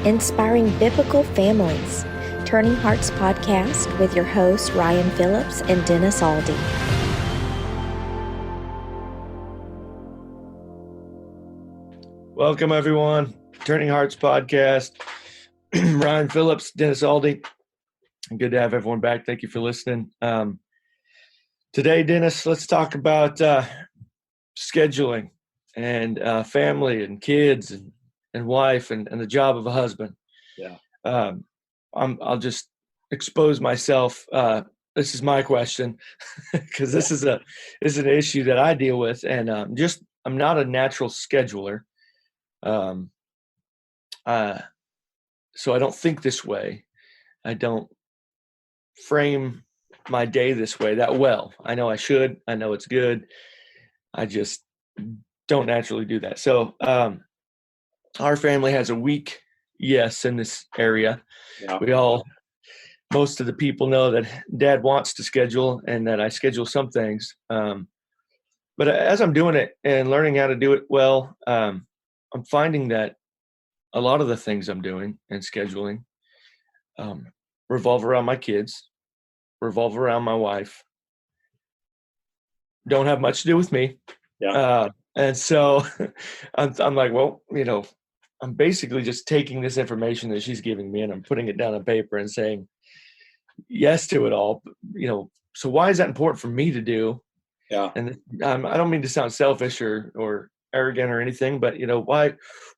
inspiring biblical families. Turning Hearts Podcast with your hosts, Ryan Philips and Dennis Aldy. Welcome, everyone. Turning Hearts Podcast. Ryan Philips, Dennis Aldy. Good to have everyone back. Thank you for listening. Today, Dennis, let's talk about scheduling and family and kids and wife and the job of a husband. Yeah. I'll just expose myself. This is my question because this is an issue that I deal with, and I'm not a natural scheduler. So I don't think this way. I don't frame my day this way that well. I know I should. I know it's good. I just don't naturally do that. So our family has a weak yes in this area. Yeah. Most of the people know that Dad wants to schedule and that I schedule some things. But as I'm doing it and learning how to do it well, I'm finding that a lot of the things I'm doing and scheduling revolve around my kids, revolve around my wife, don't have much to do with me. Yeah. And so I'm like, well, I'm basically just taking this information that she's giving me and I'm putting it down on paper and saying yes to it all. So why is that important for me to do? Yeah. And I don't mean to sound selfish or arrogant or anything, but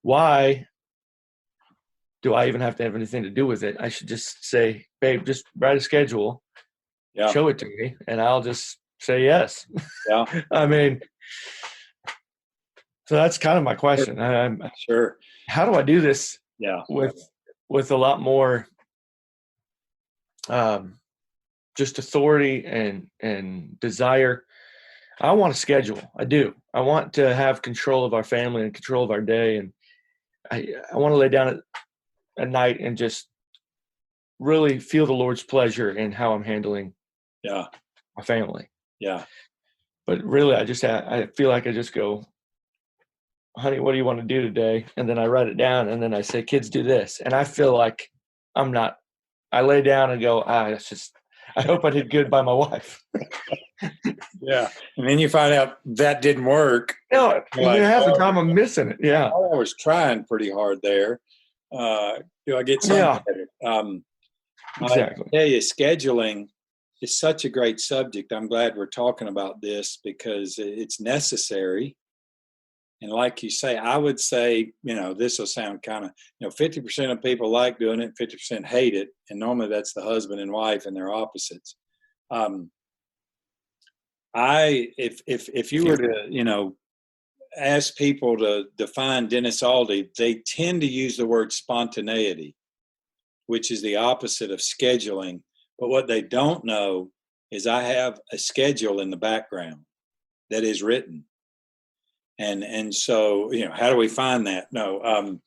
why do I even have to have anything to do with it? I should just say, babe, just write a schedule, show it to me, and I'll just say yes. Yeah. So that's kind of my question. Sure. How do I do this? Yeah. With a lot more just authority and desire. I want to schedule. I do. I want to have control of our family and control of our day. And I want to lay down at night and just really feel the Lord's pleasure in how I'm handling my family. Yeah. But really, I feel like I just go, honey, what do you want to do today? And then I write it down and then I say, kids, do this. And I feel like I lay down and go, I hope I did good by my wife. Yeah. And then you find out that didn't work. No, half the time I'm missing it. Yeah. I was trying pretty hard there. I get something better. Exactly. I tell you, scheduling is such a great subject. I'm glad we're talking about this because it's necessary. And like you say, I would say, this will sound kind of, 50% of people like doing it, 50% hate it. And normally that's the husband and wife and they're opposites. If you were to, ask people to define Dennis Aldy, they tend to use the word spontaneity, which is the opposite of scheduling. But what they don't know is I have a schedule in the background that is written. And so, how do we find that? No.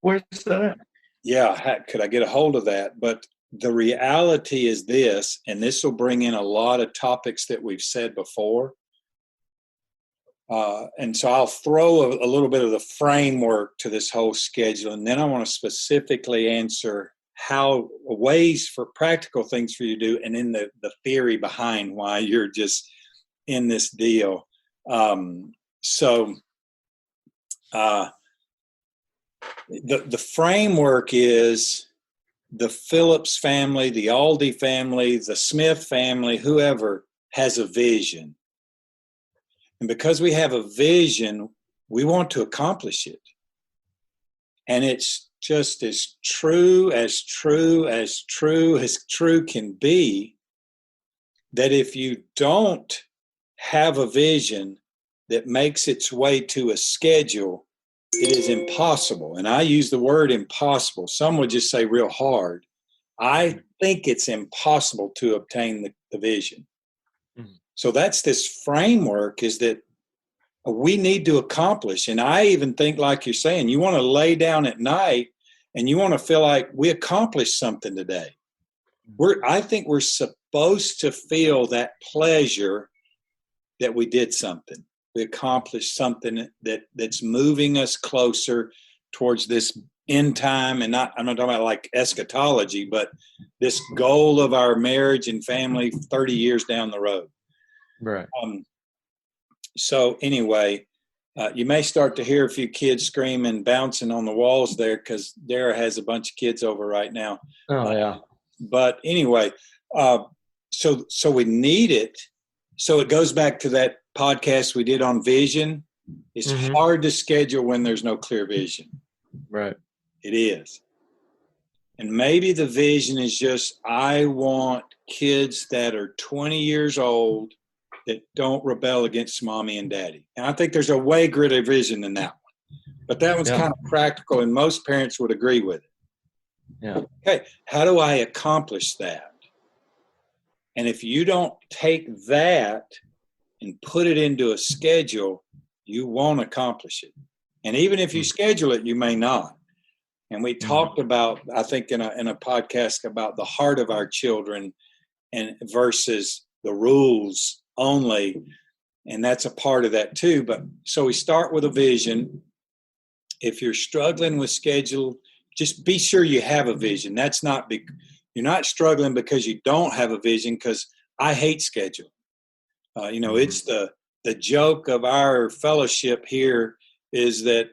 Where's that at? Yeah. Could I get a hold of that? But the reality is this, and this will bring in a lot of topics that we've said before. And so I'll throw a little bit of the framework to this whole schedule. And then I want to specifically answer how ways for practical things for you to do. And then the theory behind why you're just in this deal. So the framework is the Phillips family, the Aldy family, the Smith family, whoever has a vision. And because we have a vision, we want to accomplish it. And it's just as true can be, that if you don't have a vision that makes its way to a schedule, it is impossible. And I use the word impossible. Some would just say real hard. I think it's impossible to obtain the vision. Mm-hmm. So that's this framework, is that we need to accomplish. And I even think, like you're saying, you want to lay down at night and you want to feel like we accomplished something today. I think we're supposed to feel that pleasure that we did something. We accomplished something that's moving us closer towards this end time, and I'm not talking about like eschatology, but this goal of our marriage and family 30 years down the road. Right. So anyway, you may start to hear a few kids screaming, bouncing on the walls there, because Dara has a bunch of kids over right now. Oh, yeah. But anyway, so we need it. So it goes back to that podcast we did on vision. It's hard to schedule when there's no clear vision. Right. It is. And maybe the vision is just, I want kids that are 20 years old that don't rebel against mommy and daddy. And I think there's a way greater vision than that one. But that one's kind of practical, and most parents would agree with it. Yeah. Okay, how do I accomplish that? And if you don't take that and put it into a schedule, you won't accomplish it. And even if you schedule it, you may not. And we talked about, I think in a podcast, about the heart of our children and versus the rules only. And that's a part of that too. But so we start with a vision. If you're struggling with schedule, just be sure you have a vision. That's not big. You're not struggling because you don't have a vision, because I hate schedule. It's the joke of our fellowship here is that,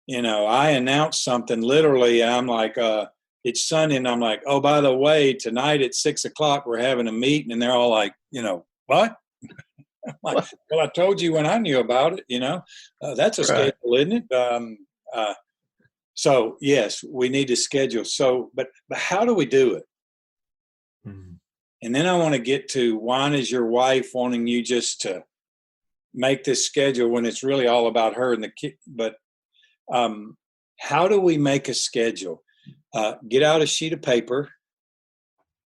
I announce something literally, and I'm like, it's Sunday, and I'm like, oh, by the way, tonight at 6:00, we're having a meeting, and they're all like, what? I'm like, well, I told you when I knew about it, that's a schedule, isn't it? So yes, we need to schedule. So, but how do we do it? And then I want to get to, why is your wife wanting you just to make this schedule when it's really all about her and the kid? But how do we make a schedule? Get out a sheet of paper,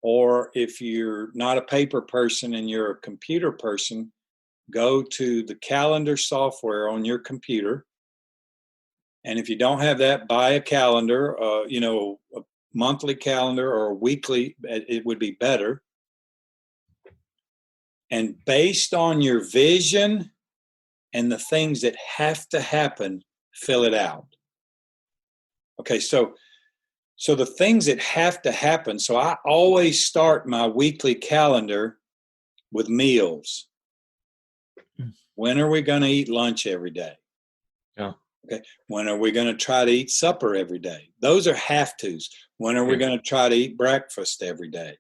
or if you're not a paper person and you're a computer person, go to the calendar software on your computer. And if you don't have that, buy a calendar, a monthly calendar or a weekly, it would be better. And based on your vision and the things that have to happen, fill it out. Okay, so the things that have to happen. So I always start my weekly calendar with meals. When are we going to eat lunch every day? Yeah. Okay. When are we going to try to eat supper every day? Those are have tos. When are we going to try to eat breakfast every day?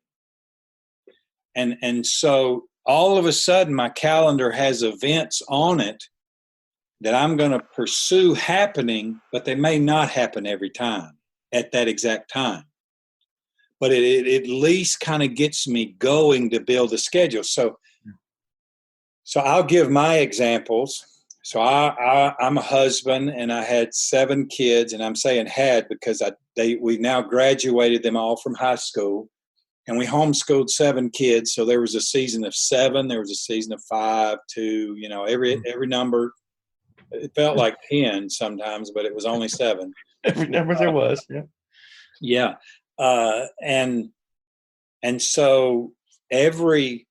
And so all of a sudden my calendar has events on it that I'm going to pursue happening, but they may not happen every time at that exact time. But it at least kind of gets me going to build a schedule. So I'll give my examples. So I'm a husband, and I had 7 kids, and I'm saying had because we now graduated them all from high school, and we homeschooled 7 kids. So there was a season of 7, there was a season of 5, 2, every number. It felt like 10 sometimes, but it was only 7. Every number there was. Yeah. And so every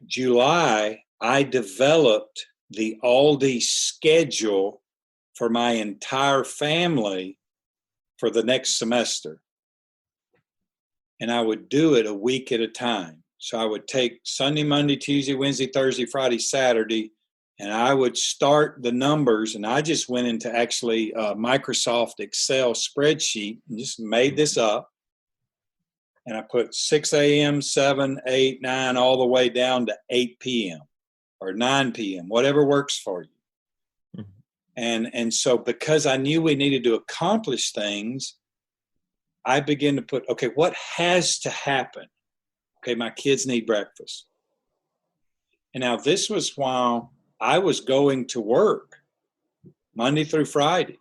July, I developed the Aldy schedule for my entire family for the next semester. And I would do it a week at a time. So I would take Sunday, Monday, Tuesday, Wednesday, Thursday, Friday, Saturday, and I would start the numbers. And I just went into actually a Microsoft Excel spreadsheet and just made this up. And I put 6 a.m., 7, 8, 9, all the way down to 8 p.m. or 9 p.m., whatever works for you. And so because I knew we needed to accomplish things, I began to put, okay, what has to happen? Okay, my kids need breakfast. And now this was while I was going to work Monday through Friday.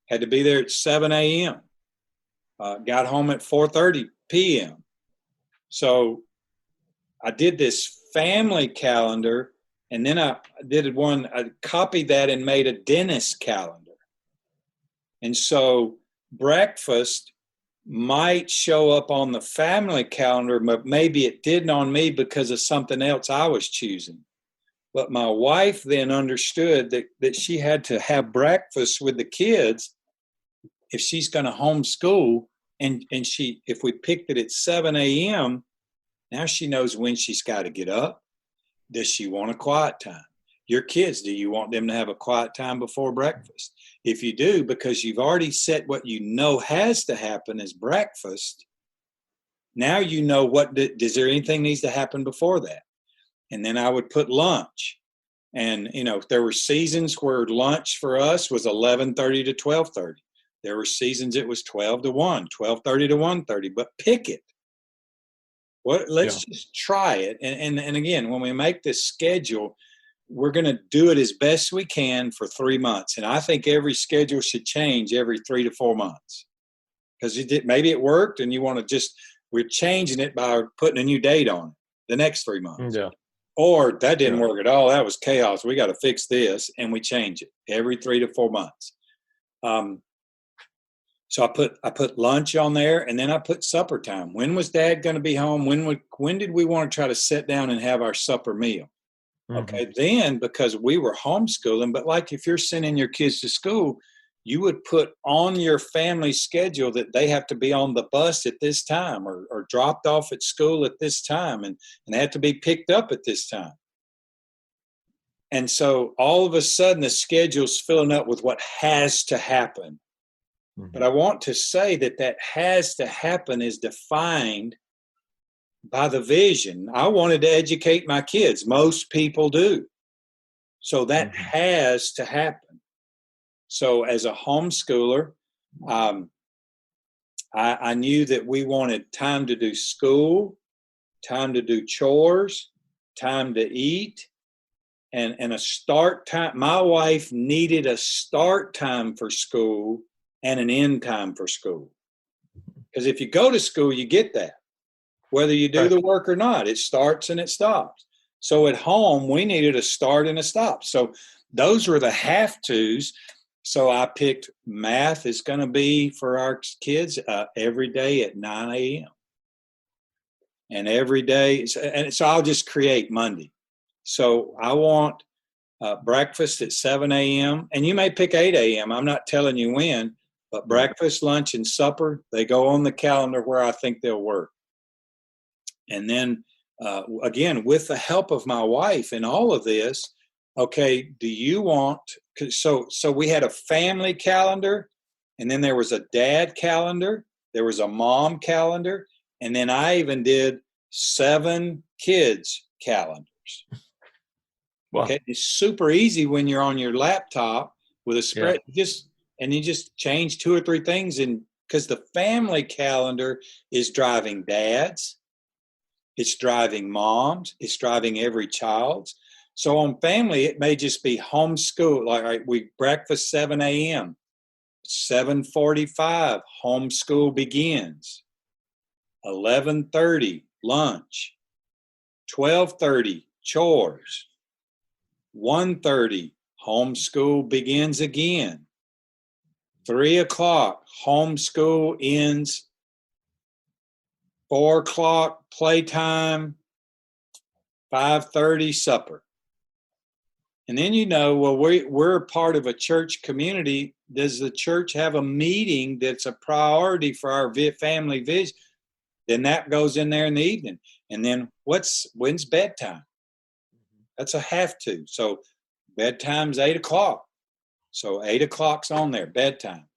Had to be there at 7 a.m. Got home at 4:30 p.m. So I did this family calendar, and then I copied that and made a dentist calendar. And so breakfast might show up on the family calendar, but maybe it didn't on me because of something else I was choosing. But my wife then understood that she had to have breakfast with the kids if she's going to homeschool and if we picked it at 7 a.m., now she knows when she's got to get up. Does she want a quiet time? Your kids, do you want them to have a quiet time before breakfast? If you do, because you've already set what you know has to happen as breakfast, now you know does there anything needs to happen before that? And then I would put lunch. And, there were seasons where lunch for us was 11:30 to 12:30. There were seasons it was 12 to 1, 12:30 to 1:30, but pick it. Let's just try it. And again, when we make this schedule, we're going to do it as best we can for 3 months. And I think every schedule should change every 3 to 4 months, because maybe it worked and you want to we're changing it by putting a new date on it the next 3 months. Yeah. Or that didn't work at all. That was chaos. We got to fix this. And we change it every 3 to 4 months. So I put lunch on there, and then I put supper time. When was Dad going to be home? When did we want to try to sit down and have our supper meal? Okay. Then, because we were homeschooling, but like if you're sending your kids to school, you would put on your family schedule that they have to be on the bus at this time or dropped off at school at this time, and they have to be picked up at this time. And so all of a sudden the schedule's filling up with what has to happen. But I want to say that has to happen is defined by the vision. I wanted to educate my kids. Most people do. So that has to happen. So as a homeschooler, I knew that we wanted time to do school, time to do chores, time to eat, and a start time. My wife needed a start time for school and an end time for school. Because if you go to school, you get that. Whether you do the work or not, it starts and it stops. So at home, we needed a start and a stop. So those were the have-tos. So I picked math is going to be for our kids every day at 9 a.m. And every day, and so I'll just create Monday. So I want breakfast at 7 a.m. And you may pick 8 a.m. I'm not telling you when, but breakfast, lunch, and supper, they go on the calendar where I think they'll work. And then, again, with the help of my wife in all of this, okay, do you want, so we had a family calendar, and then there was a dad calendar, there was a mom calendar, and then I even did 7 kids calendars. Wow. Okay, it's super easy when you're on your laptop with a spread, and you just change 2 or 3 things, and because the family calendar is driving dads, it's driving moms, it's driving every child's. So on family, it may just be homeschool. Like we breakfast 7 a.m. 7:45, homeschool begins. 11:30, lunch. 12:30, chores. 1:30, homeschool begins again. 3 o'clock, homeschool ends. 4 o'clock, playtime. 5:30, supper. And then we're a part of a church community. Does the church have a meeting that's a priority for our family vision? Then that goes in there in the evening. And then when's bedtime? That's a have to. So bedtime's 8 o'clock. So 8 o'clock's on there, bedtime.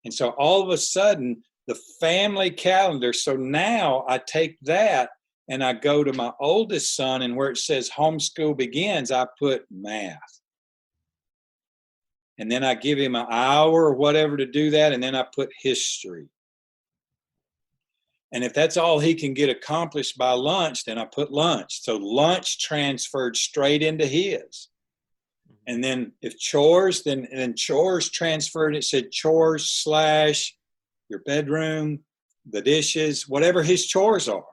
And so all of a sudden, the family calendar. So now I take that and I go to my oldest son, and where it says homeschool begins, I put math. And then I give him an hour or whatever to do that, and then I put history. And if that's all he can get accomplished by lunch, then I put lunch. So lunch transferred straight into his. And then if chores, then chores transferred. It said chores / your bedroom, the dishes, whatever his chores are.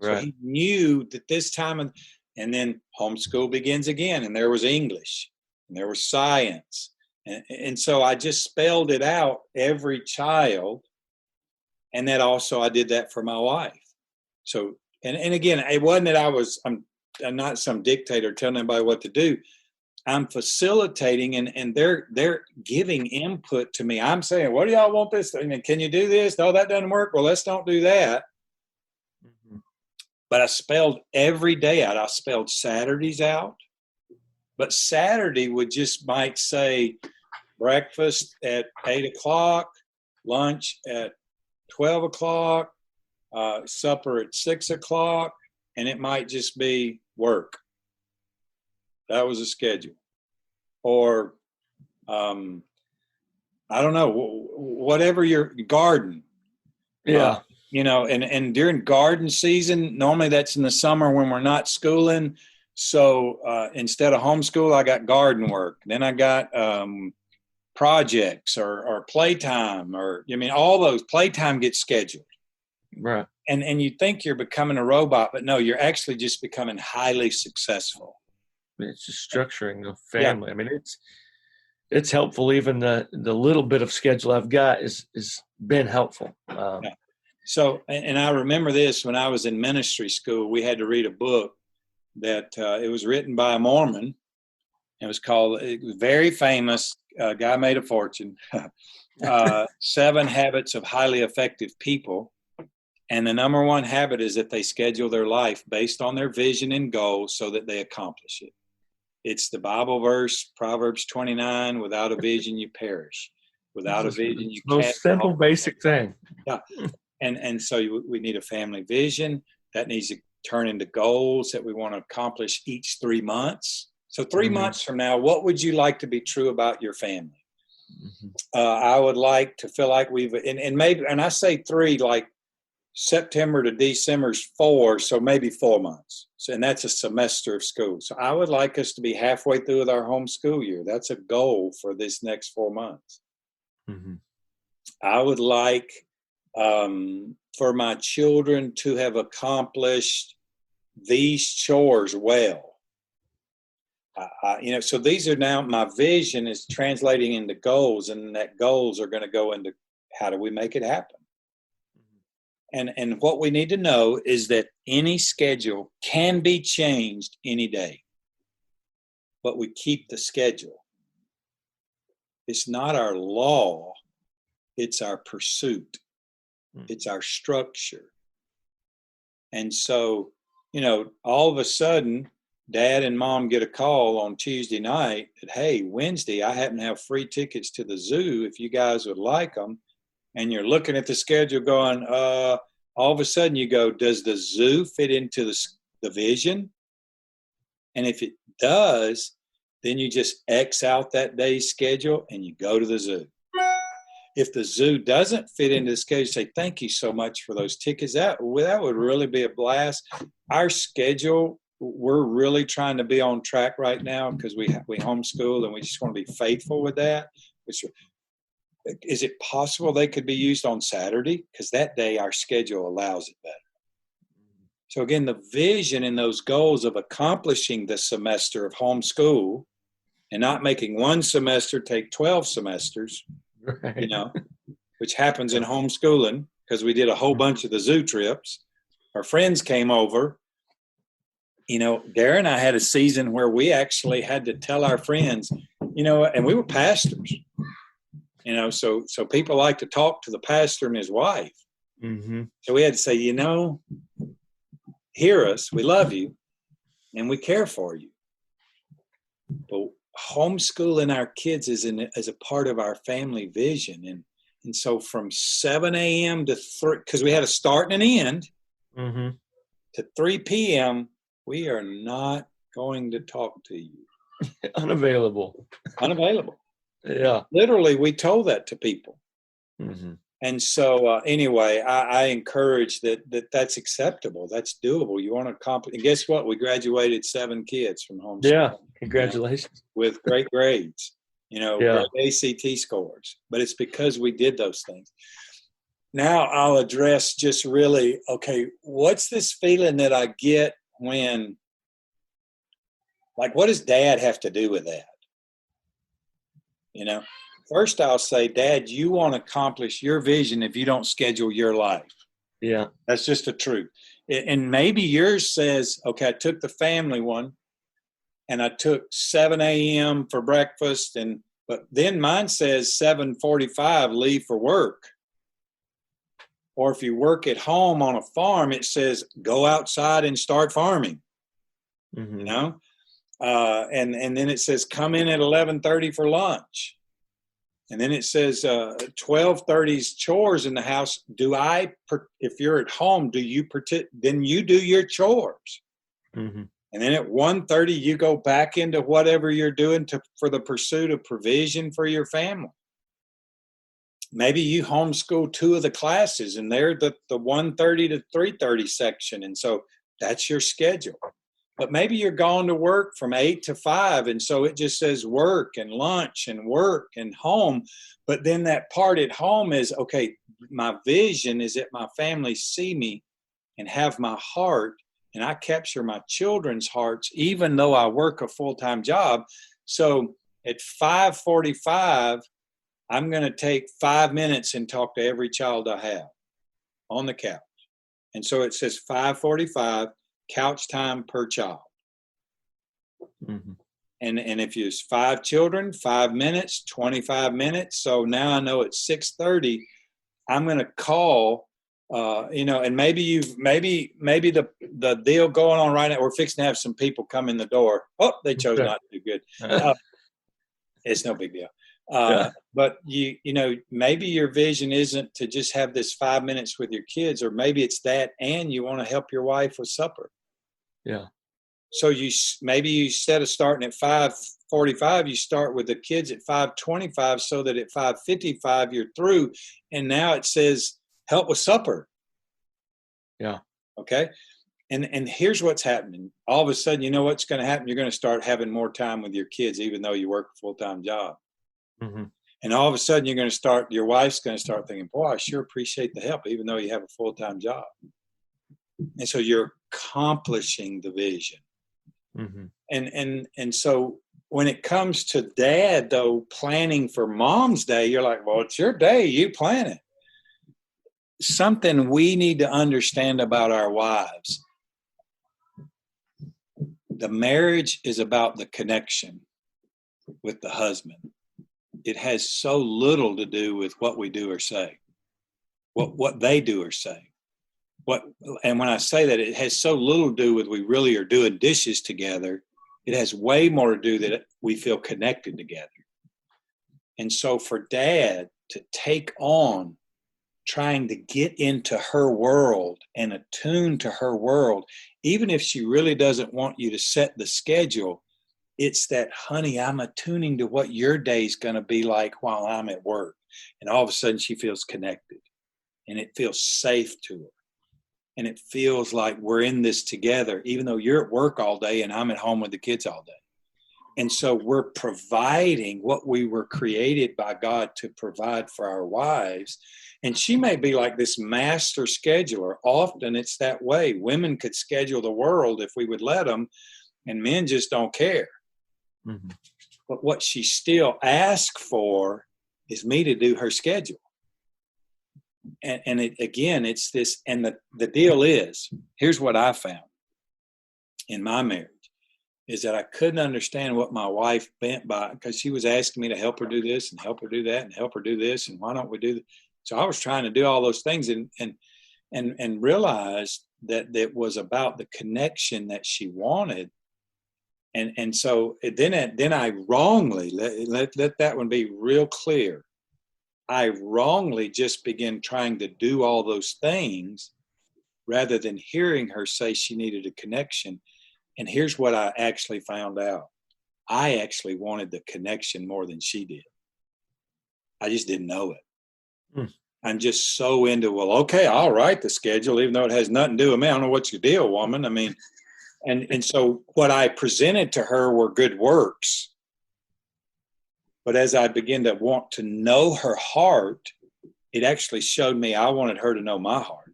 Right. So he knew that this time, and then homeschool begins again, and there was English, and there was science. And so I just spelled it out, every child. And that also, I did that for my wife. So, and again, it wasn't that I'm not some dictator telling anybody what to do. I'm facilitating and they're giving input to me. I'm saying, what do y'all want this? I mean, can you do this? No, that doesn't work. Well, let's don't do that. Mm-hmm. But I spelled every day out. I spelled Saturdays out. But Saturday might say breakfast at 8:00, lunch at 12:00, supper at 6:00, and it might just be work. That was a schedule. Or, I don't know, whatever your garden. Yeah. And during garden season, normally that's in the summer when we're not schooling. So instead of homeschool, I got garden work. Then I got projects or playtime, all those. Playtime gets scheduled. Right. And you think you're becoming a robot, but no, you're actually just becoming highly successful. It's just structuring the family. Yeah. I mean, it's helpful. Even the little bit of schedule I've got is been helpful. So, and I remember this when I was in ministry school, we had to read a book that it was written by a Mormon. It was very famous. Guy made a fortune. 7 Habits of Highly Effective People. And the number one habit is that they schedule their life based on their vision and goals so that they accomplish it. It's the Bible verse, Proverbs 29, without a vision, you perish. Without a vision, you can't. Most simple, basic thing. Yeah. And so we need a family vision that needs to turn into goals that we want to accomplish each 3 months. So 3 months from now, what would you like to be true about your family? I would like to feel like and I say 3, like September to December is 4, so maybe 4 months. So, and that's a semester of school. So I would like us to be halfway through with our home school year. That's a goal for this next 4 months. Mm-hmm. I would like for my children to have accomplished these chores well. So these are now, my vision is translating into goals, and that goals are going to go into how do we make it happen? And what we need to know is that any schedule can be changed any day, but we keep the schedule. It's not our law, it's our pursuit. It's our structure. And so, all of a sudden, Dad and Mom get a call on Tuesday night that, hey, Wednesday, I happen to have free tickets to the zoo if you guys would like them. And you're looking at the schedule going, all of a sudden you go, does the zoo fit into the vision? And if it does, then you just X out that day's schedule and you go to the zoo. If the zoo doesn't fit into the schedule, say, thank you so much for those tickets. That would really be a blast. Our schedule, we're really trying to be on track right now because we homeschool and we just want to be faithful with that. Is it possible they could be used on Saturday? Because that day our schedule allows it better. So again, the vision and those goals of accomplishing the semester of homeschool and not making one semester take 12 semesters, right. Which happens in homeschooling because we did a whole bunch of the zoo trips. Our friends came over. Darren and I had a season where we actually had to tell our friends, and we were pastors. So people like to talk to the pastor and his wife. Mm-hmm. So we had to say, hear us, we love you, and we care for you. But homeschooling our kids is a part of our family vision. And so from 7 a.m. to 3, because we had a start and an end, to 3 p.m., we are not going to talk to you. Unavailable. Yeah. Literally, we told that to people. Mm-hmm. And so anyway, I encourage that's acceptable. That's doable. You want to accomplish. And guess what? We graduated 7 kids from homeschool. Yeah. Congratulations. With great grades, great ACT scores. But it's because we did those things. Now I'll address just really, okay, what's this feeling that I get when, like, what does Dad have to do with that? First I'll say, Dad, you won't accomplish your vision if you don't schedule your life. Yeah. That's just the truth. And maybe yours says, okay, I took the family one and I took 7 a.m. for breakfast, but then mine says 7:45 leave for work. Or if you work at home on a farm, it says go outside and start farming. Mm-hmm. You know, and then it says come in at 11:30 for lunch. And then it says 12:30's chores in the house. If you're at home, then you do your chores. Mm-hmm. And then at 1:30, you go back into whatever you're doing for the pursuit of provision for your family. Maybe you homeschool 2 of the classes, and they're the 1:30 to 3:30 section. And so that's your schedule. But maybe you're going to work from 8 to 5, and so it just says work and lunch and work and home. But then that part at home is, okay, my vision is that my family see me and have my heart, and I capture my children's hearts, even though I work a full-time job. So at 5:45, I'm going to take 5 minutes and talk to every child I have on the couch. And so it says 5:45, couch time per child. Mm-hmm. And if it's 5 children, 5 minutes, 25 minutes. So now I know at 6:30, I'm going to call, and maybe the deal going on right now, we're fixing to have some people come in the door. Oh, they chose not to do good. It's no big deal. But maybe your vision isn't to just have this 5 minutes with your kids, or maybe it's that, and you want to help your wife with supper. Yeah. So maybe instead of starting at 5:45, you start with the kids at 5:25, so that at 5:55 you're through, and now it says help with supper. Yeah. Okay. And here's what's happening. All of a sudden, you know what's going to happen? You're going to start having more time with your kids, even though you work a full-time job. Mm-hmm. And all of a sudden, your wife's going to start thinking, boy, I sure appreciate the help, even though you have a full-time job. And so you're accomplishing the vision. Mm-hmm. And so when it comes to dad, though, planning for Mom's Day, you're like, well, it's your day. You plan it. Something we need to understand about our wives. The marriage is about the connection with the husband. It has so little to do with what we do or say, what they do or say. And when I say that, it has so little to do with we really are doing dishes together. It has way more to do that we feel connected together. And so for dad to take on trying to get into her world and attune to her world, even if she really doesn't want you to set the schedule, it's that, honey, I'm attuning to what your day's going to be like while I'm at work. And all of a sudden she feels connected, and it feels safe to her. And it feels like we're in this together, even though you're at work all day and I'm at home with the kids all day. And so we're providing what we were created by God to provide for our wives. And she may be like this master scheduler. Often it's that way. Women could schedule the world if we would let them, and men just don't care. Mm-hmm. But what she still asks for is me to do her schedule. And it's this, and the deal is, here's what I found in my marriage, is that I couldn't understand what my wife meant by, because she was asking me to help her do this and help her do that and help her do this, and why don't we do that? So I was trying to do all those things and realized that it was about the connection that she wanted. And so then I wrongly, let that one be real clear. I wrongly just began trying to do all those things rather than hearing her say she needed a connection. And here's what I actually found out. I actually wanted the connection more than she did. I just didn't know it. Mm. I'm just so into, well, okay, I'll write the schedule, even though it has nothing to do with me. I don't know what's your deal, woman. I mean, and so what I presented to her were good works. But as I began to want to know her heart, it actually showed me I wanted her to know my heart.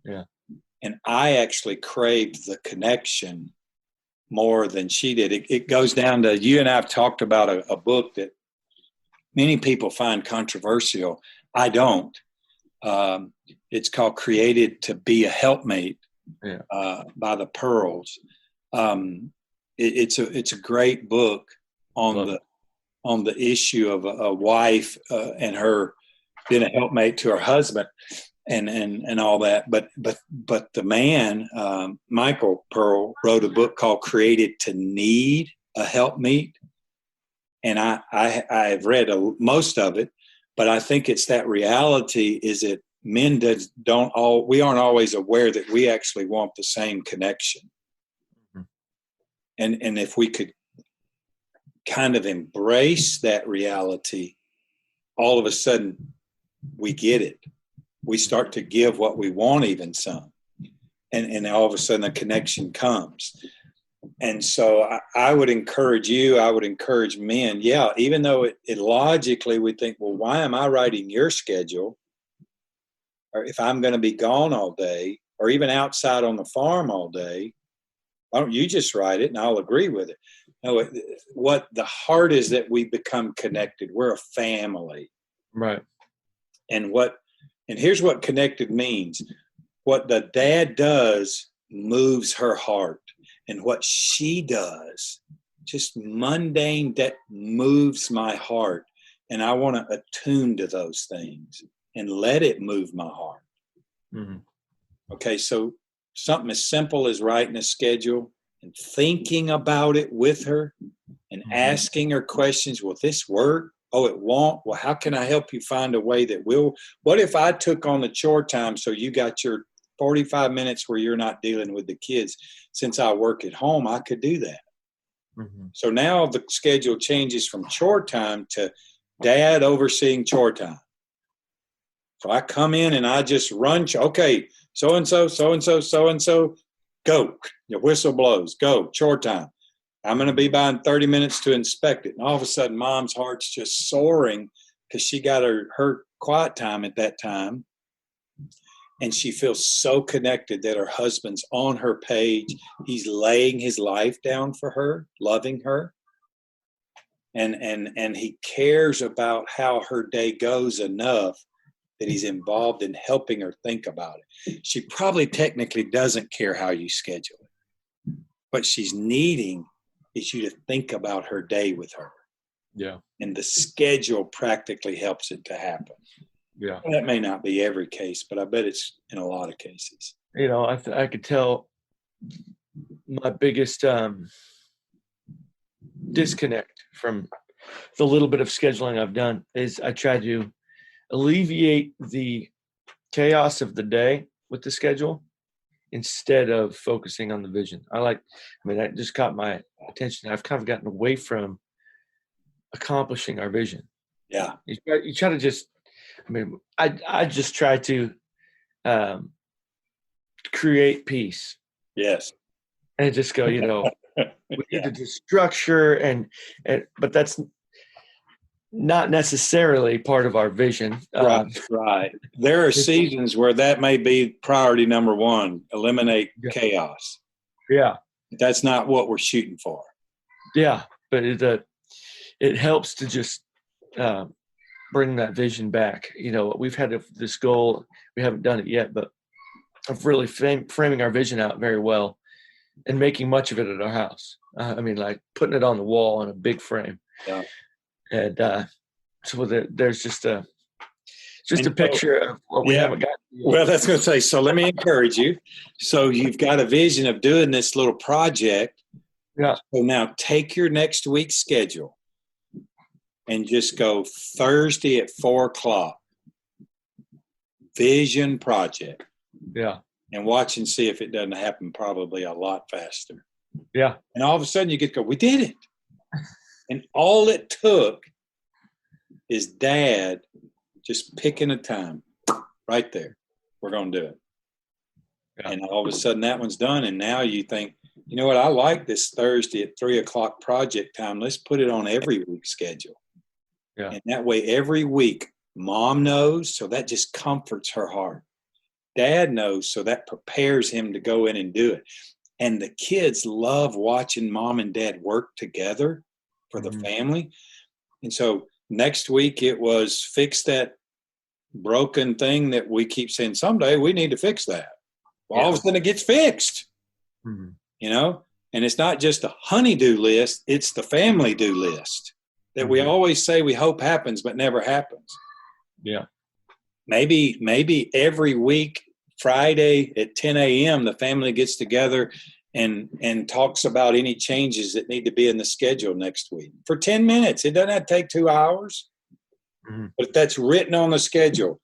Yeah. And I actually craved the connection more than she did. It goes down to, you and I have talked about a book that many people find controversial. I don't. It's called Created to Be a Helpmate, by the Pearls. it's a great book on the issue of a wife and her being a helpmate to her husband and all that. But the man, Michael Pearl, wrote a book called Created to Need a Helpmeet. And I've read most of it, but I think it's that reality is that men we aren't always aware that we actually want the same connection. Mm-hmm. And if we could kind of embrace that reality, all of a sudden we get it. We start to give what we want, even some. And all of a sudden a connection comes. And so I would encourage you, I would encourage men, even though it logically we think, well, why am I writing your schedule? Or if I'm going to be gone all day, or even outside on the farm all day, why don't you just write it and I'll agree with it? No, what the heart is that we become connected. We're a family. Right. And here's what connected means. What the dad does moves her heart. And what she does, just mundane, that moves my heart. And I want to attune to those things and let it move my heart. Mm-hmm. Okay, so something as simple as writing a schedule and thinking about it with her and asking her questions. Will this work? Oh, it won't. Well, how can I help you find a way that will? What if I took on the chore time so you got your 45 minutes where you're not dealing with the kids? Since I work at home, I could do that. Mm-hmm. So now the schedule changes from chore time to dad overseeing chore time. So I come in and I just run. Okay, so-and-so, so-and-so, so-and-so, go. Your whistle blows. Go, chore time. I'm going to be by in 30 minutes to inspect it. And all of a sudden, mom's heart's just soaring because she got her quiet time at that time. And she feels so connected that her husband's on her page. He's laying his life down for her, loving her. And he cares about how her day goes enough that he's involved in helping her think about it. She probably technically doesn't care how you schedule it. What she's needing is you to think about her day with her. Yeah. And the schedule practically helps it to happen. Yeah. That may not be every case, but I bet it's in a lot of cases. I could tell my biggest disconnect from the little bit of scheduling I've done is I try to alleviate the chaos of the day with the schedule instead of focusing on the vision. That just caught my attention. I've kind of gotten away from accomplishing our vision. Yeah. You try to just, I just try to create peace. Yes. And just go, we need to do structure but that's not necessarily part of our vision. Right. There are seasons where that may be priority number one, eliminate chaos. Yeah. That's not what we're shooting for. Yeah. But it helps to just bring that vision back. We've had this goal, we haven't done it yet, but of really framing our vision out very well and making much of it at our house. Like putting it on the wall in a big frame. Yeah. And so there's just a picture of what we haven't got. Well, that's going to say, so let me encourage you. So you've got a vision of doing this little project. Yeah. So now take your next week's schedule and just go Thursday at 4:00. Vision project. Yeah. And watch and see if it doesn't happen probably a lot faster. Yeah. And all of a sudden you get to go, we did it. And all it took is dad just picking a time right there. We're going to do it. Yeah. And all of a sudden that one's done. And now you think, you know what? I like this Thursday at 3:00 project time. Let's put it on every week's schedule. Yeah. And that way every week mom knows. So that just comforts her heart. Dad knows. So that prepares him to go in and do it. And the kids love watching mom and dad work together for the family. And so next week it was fix that broken thing that we keep saying someday we need to fix that. Well, all of a sudden it gets fixed. Mm-hmm. And it's not just a honey-do list, it's the family do list that we always say we hope happens, but never happens. Yeah. Maybe every week, Friday at 10 a.m., the family gets together and talks about any changes that need to be in the schedule next week for 10 minutes. It doesn't have to take 2 hours, but that's written on the schedule.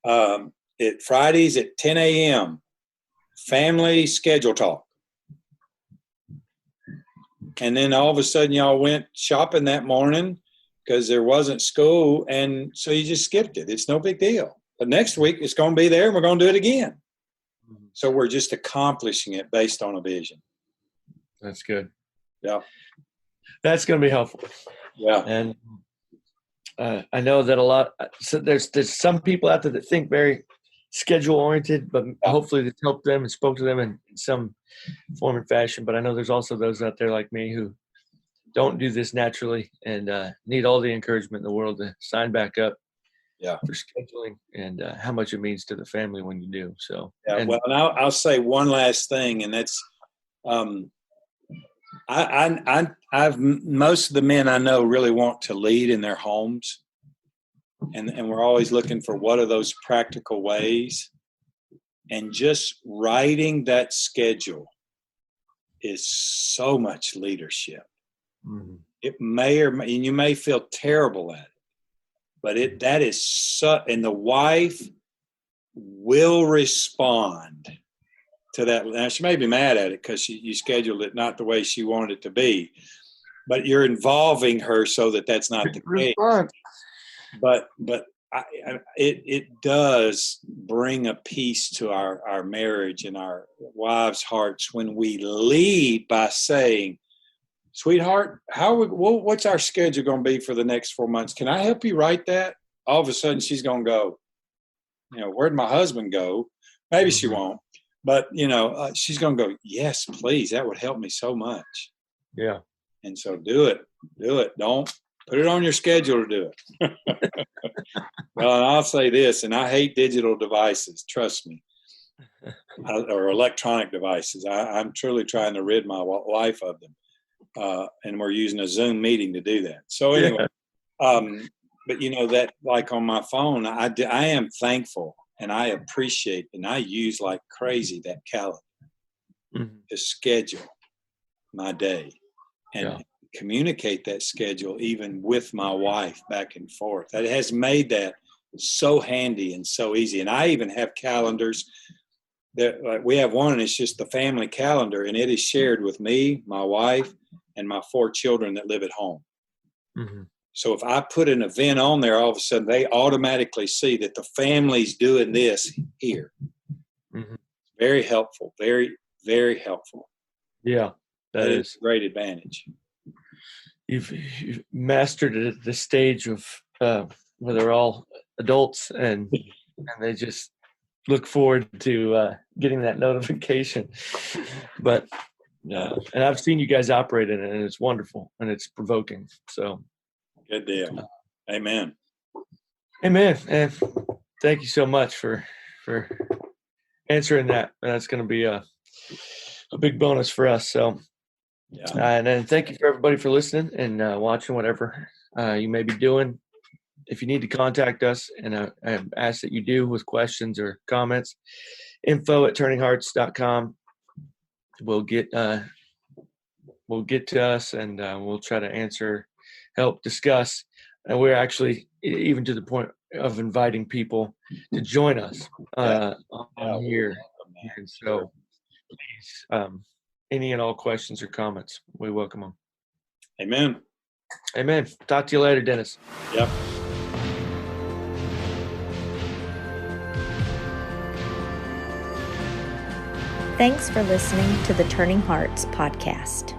At Fridays at 10 a.m., family schedule talk. And then all of a sudden y'all went shopping that morning because there wasn't school. And so you just skipped it. It's no big deal. But next week it's going to be there and we're going to do it again. So we're just accomplishing it based on a vision. That's good. Yeah. That's going to be helpful. Yeah. And I know that so there's some people out there that think very schedule oriented, but hopefully this helped them and spoke to them in some form and fashion. But I know there's also those out there like me who don't do this naturally and need all the encouragement in the world to sign back up for scheduling and how much it means to the family when you do. So and I'll say one last thing, and that's I've most of the men I know really want to lead in their homes, and we're always looking for what are those practical ways, and just writing that schedule is so much leadership. It may and you may feel terrible at it, but that is so, and the wife will respond to that. Now she may be mad at it because you scheduled it not the way she wanted it to be, but you're involving her so that that's not the case. But it does bring a peace to our marriage and our wives' hearts when we lead by saying, "Sweetheart, what's our schedule going to be for the next 4 months? Can I help you write that?" All of a sudden she's going to go, "Where'd my husband go?" Maybe she won't, but she's going to go, "Yes, please. That would help me so much." Yeah. And so do it. Don't put it on your schedule to do it. Well, and I'll say this, and I hate digital devices, trust me, or electronic devices. I'm truly trying to rid my wife of them. And we're using a Zoom meeting to do that. So anyway, but that like on my phone, I am thankful and I appreciate, and I use like crazy that calendar to schedule my day and communicate that schedule even with my wife back and forth. That has made that so handy and so easy. And I even have calendars that we have one, and it's just the family calendar, and it is shared with me, my wife, and my 4 children that live at home. So if I put an event on there, all of a sudden they automatically see that the family's doing this here. Very helpful. Very, very helpful. Yeah, that is a great advantage. You've mastered it at the stage of where they're all adults and they just look forward to getting that notification. But and I've seen you guys operate in it, and it's wonderful and it's provoking. So good deal. Amen. Amen. And thank you so much for answering that. That's going to be a big bonus for us. So and then thank you for everybody for listening and watching whatever you may be doing. If you need to contact us, and I ask that you do with questions or comments, info@turninghearts.com. We'll get to us, and we'll try to answer, help, discuss. And we're actually even to the point of inviting people to join us on here. And so please, any and all questions or comments, we welcome them. Amen. Amen. Talk to you later, Dennis. Yep. Thanks for listening to the Turning Hearts podcast.